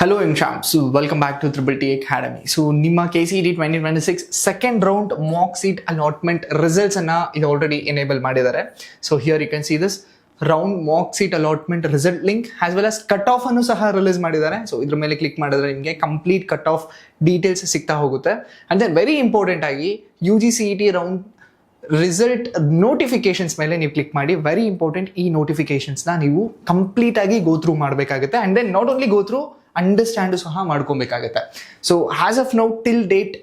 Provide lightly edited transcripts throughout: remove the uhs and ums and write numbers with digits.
Hello, I'm Sham. So, welcome back to Triple T Academy. So, Nima KCET 2026 second round mock seat allotment results anna ಇದು already enable ಮಾಡಿದ್ದಾರೆ. So, here you can see this round mock seat allotment result link as well as cut off ಅನ್ನು ಸಹ release ಮಾಡಿದ್ದಾರೆ. So, ಇದ್ರ ಮೇಲೆ click ಮಾಡಿದ್ರೆ ನಿಮಗೆ complete cut off details ಸಿಗ್ತಾ ಹೋಗುತ್ತೆ. And then very important ಆಗಿ UGCET ರೌಂಡ್ ರಿಸಲ್ಟ್ ನೋಟಿಫಿಕೇಶನ್ಸ್ ಮೇಲೆ ನೀವು ಕ್ಲಿಕ್ ಮಾಡಿ. ವೆರಿ ಇಂಪಾರ್ಟೆಂಟ್, ಈ ನೋಟಿಫಿಕೇಶನ್ಸ್ನ ನೀವು ಕಂಪ್ಲೀಟ್ ಆಗಿ ಗೋ ಥ್ರೂ ಮಾಡಬೇಕಾಗುತ್ತೆ. And then not only go through, understand ಸಹ ಮಾಡ್ಕೊಬೇಕಾಗುತ್ತೆ. So as of now till date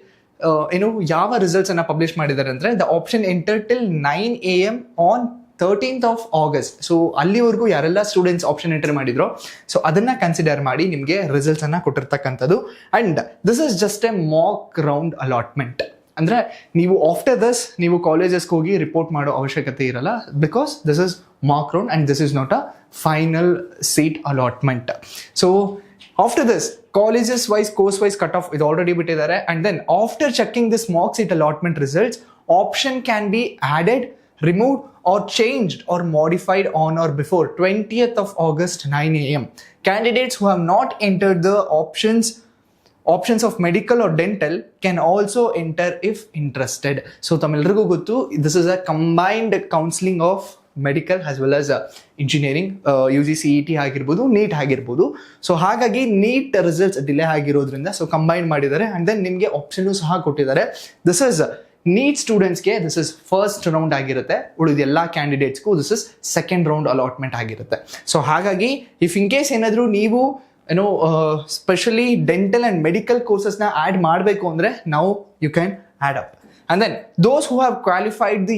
ಯಾವ ರಿಸಲ್ಟ್ಸ್ ಅನ್ನ ಪಬ್ಲಿಷ್ ಮಾಡಿದ್ದಾರೆ ಅಂದರೆ the option enter till 9 AM on 13th of August. So ಅಲ್ಲಿವರೆಗೂ ಯಾರೆಲ್ಲ ಸ್ಟೂಡೆಂಟ್ಸ್ ಆಪ್ಷನ್ ಎಂಟರ್ ಮಾಡಿದ್ರು, ಸೊ ಅದನ್ನ ಕನ್ಸಿಡರ್ ಮಾಡಿ ನಿಮಗೆ ರಿಸಲ್ಟ್ಸ್ ಅನ್ನ ಕೊಟ್ಟಿರ್ತಕ್ಕಂಥದ್ದು. And this is just a mock round allotment. ಅಂದರೆ ನೀವು ಆಫ್ಟರ್ ದಸ್ ನೀವು ಕಾಲೇಜಸ್ಗೆ ಹೋಗಿ ರಿಪೋರ್ಟ್ ಮಾಡೋ ಅವಶ್ಯಕತೆ ಇರಲ್ಲ, because this is mock round and this is not a final seat allotment. So after this colleges wise course wise cut off ಇದು already ಬಿಟ್ಟಿದ್ದಾರೆ. And then after checking this mock seat allotment results, option can be added, removed or changed or modified on or before 20th of August 9 AM. Candidates who have not entered the options of medical or dental can also enter if interested. So tamilrigu gottu, this is a combined counseling of medical as well as engineering, UGCET ಆಗಿರ್ಬೋದು, NEET ಆಗಿರ್ಬೋದು. So ಹಾಗಾಗಿ NEET results delay ಆಗಿರೋದ್ರಿಂದ so combine ಮಾಡಿದ್ದಾರೆ. And then ನಿಮಗೆ option ಸಹ ಕೊಟ್ಟಿದ್ದಾರೆ. This is NEET ಸ್ಟೂಡೆಂಟ್ಸ್ಗೆ this is first round ಆಗಿರುತ್ತೆ, ಉಳಿದ ಎಲ್ಲ ಕ್ಯಾಂಡಿಡೇಟ್ಸ್ಗೂ this is second round allotment ಆಗಿರುತ್ತೆ. ಸೊ ಹಾಗಾಗಿ ಇಫ್ ಇನ್ ಕೇಸ್ ಏನಾದರೂ ನೀವು ಸ್ಪೆಷಲಿ ಡೆಂಟಲ್ ಆ್ಯಂಡ್ ಮೆಡಿಕಲ್ ಕೋರ್ಸಸ್ನ ಆ್ಯಡ್ ಮಾಡಬೇಕು ಅಂದರೆ ನಾವು you can add up. And then those who have qualified the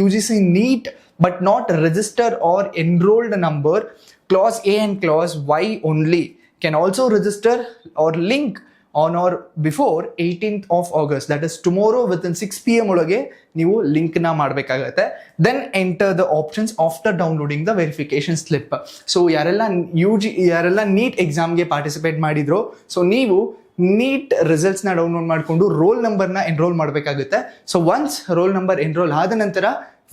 UGC NEET but not register or enrolled number clause A and clause Y only can also register or link on or before 18th of August. That is tomorrow within 6 PM ಒಳಗೆ ನೀವು ಲಿಂಕ್ನ ಮಾಡಬೇಕಾಗತ್ತೆ. Then enter the options after downloading the verification slip. So ಯಾರೆಲ್ಲ NEET ಎಕ್ಸಾಮ್ಗೆ participate ಮಾಡಿದ್ರು, so ನೀವು NEET ರಿಸಲ್ಟ್ಸ್ನ download ಮಾಡಿಕೊಂಡು ರೋಲ್ ನಂಬರ್ನ ಎನ್ರೋಲ್ ಮಾಡಬೇಕಾಗುತ್ತೆ. So once roll number enrol ಆದ ನಂತರ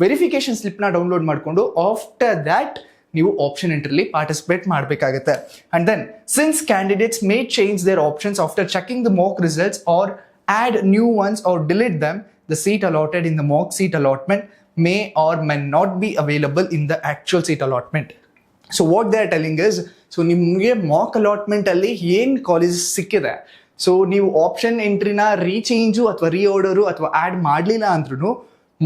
ವೆರಿಫಿಕೇಶನ್ ಸ್ಲಿಪ್ನ ಡೌನ್ಲೋಡ್ ಮಾಡಿಕೊಂಡು ಆಫ್ಟರ್ ದ್ಯಾಟ್ ನೀವು ಆಪ್ಷನ್ ಎಂಟ್ರಿಲಿ ಪಾರ್ಟಿಸಿಪೇಟ್ ಮಾಡಬೇಕಾಗುತ್ತೆ. And then since candidates may change their options after checking the mock results or add new ones or delete them, the seat allotted in the mock seat allotment may or may not be available in the actual seat allotment. So what they are telling is, so ನಿಮಗೆ mock ಅಲಾಟ್ಮೆಂಟಲ್ಲಿ ಏನು colleges ಸಿಕ್ಕಿದೆ, so ನೀವು option ಎಂಟ್ರಿನ ರೀಚೇಂಜು ಅಥವಾ ರೀಆರ್ಡರು ಅಥವಾ add ಮಾಡಲಿಲ್ಲ ಅಂದ್ರೂ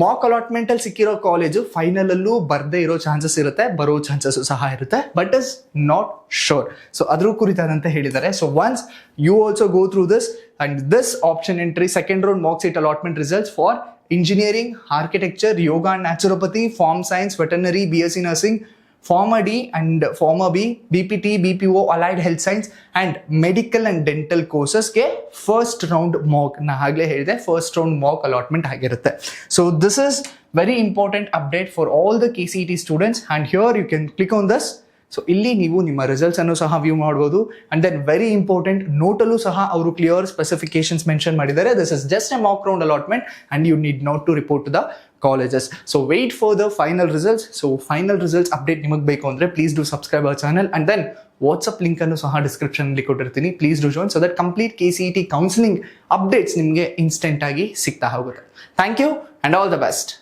Mach ಅಲಾಟ್ಮೆಂಟಲ್ಲಿ ಸಿಕ್ಕಿರೋ ಕಾಲೇಜು ಫೈನಲಲ್ಲೂ ಬರದೇ ಇರೋ ಚಾನ್ಸಸ್ ಇರುತ್ತೆ, ಬರೋ ಚಾನ್ಸಸ್ ಸಹ ಇರುತ್ತೆ, but is not sure. So ಅದ್ರ ಕುರಿತಾದಂತೆ ಹೇಳಿದ್ದಾರೆ. So once you also go through this and this option entry second round mock seat allotment results for engineering, architecture, yoga and naturopathy, farm science, veterinary, BSc nursing, Pharma D and Pharma B, BPT, BPO, Allied Health Science and Medical and Dental courses ಗೆ first round mock, ನಾ ಆಗಲೇ ಹೇಳಿದೆ first round mock allotment ಆಗಿರುತ್ತೆ. So this is very important update for all the KCET students. And here you can click on this. So ಇಲ್ಲಿ ನೀವು ನಿಮ್ಮ results ಅನ್ನು ಸಹ ವ್ಯೂ ಮಾಡ್ಬೋದು. ಅಂಡ್ ದೆನ್ ವೆರಿ ಇಂಪಾರ್ಟೆಂಟ್, ನೋಟಲ್ಲೂ ಸಹ ಅವರು ಕ್ಲಿಯರ್ ಸ್ಪೆಸಿಫಿಕೇಶನ್ಸ್ ಮೆನ್ಷನ್ ಮಾಡಿದ್ದಾರೆ. This is just a mock round allotment and you need not to report to the colleges. So wait for the final results. So final results update ನಿಮಗೆ ಬೇಕು ಅಂದರೆ please do subscribe our channel. And then WhatsApp ಲಿಂಕನ್ನು ಸಹ ಡಿಸ್ಕ್ರಿಪ್ಷನಲ್ಲಿ ಕೊಟ್ಟಿರ್ತೀನಿ. Please do join so that complete KCET counselling updates ನಿಮಗೆ instant ಆಗಿ ಸಿಗ್ತಾ ಹೋಗುತ್ತೆ. Thank you and all the best.